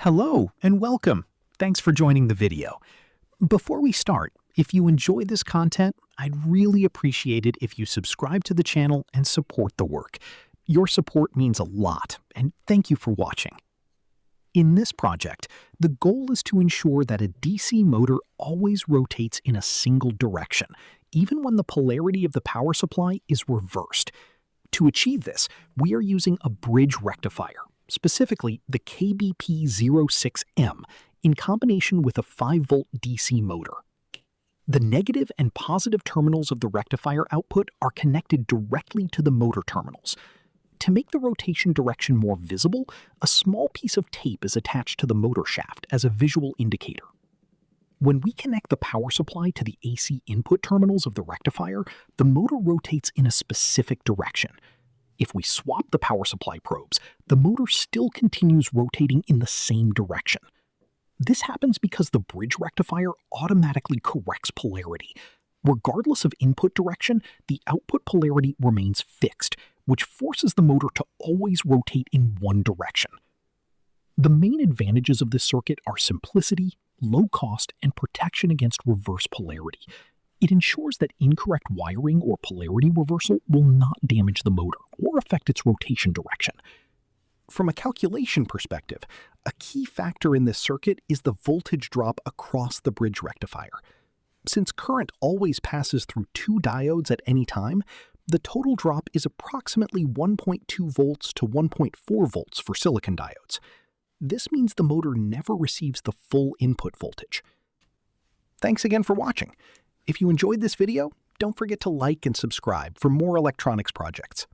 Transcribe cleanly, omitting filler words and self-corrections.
Hello and welcome. Thanks for joining the video. Before we start, if you enjoy this content, I'd really appreciate it if you subscribe to the channel and support the work. Your support means a lot, and thank you for watching. In this project, the goal is to ensure that a DC motor always rotates in a single direction, even when the polarity of the power supply is reversed. To achieve this, we are using a bridge rectifier, specifically the KBP06M, in combination with a 5-volt DC motor. The negative and positive terminals of the rectifier output are connected directly to the motor terminals. To make the rotation direction more visible, a small piece of tape is attached to the motor shaft as a visual indicator. When we connect the power supply to the AC input terminals of the rectifier, the motor rotates in a specific direction. If we swap the power supply probes, the motor still continues rotating in the same direction. This happens because the bridge rectifier automatically corrects polarity. Regardless of input direction, the output polarity remains fixed, which forces the motor to always rotate in one direction. The main advantages of this circuit are simplicity, low cost, and protection against reverse polarity. It ensures that incorrect wiring or polarity reversal will not damage the motor or affect its rotation direction. From a calculation perspective, a key factor in this circuit is the voltage drop across the bridge rectifier. Since current always passes through two diodes at any time, the total drop is approximately 1.2 volts to 1.4 volts for silicon diodes. This means the motor never receives the full input voltage. Thanks again for watching. If you enjoyed this video, don't forget to like and subscribe for more electronics projects.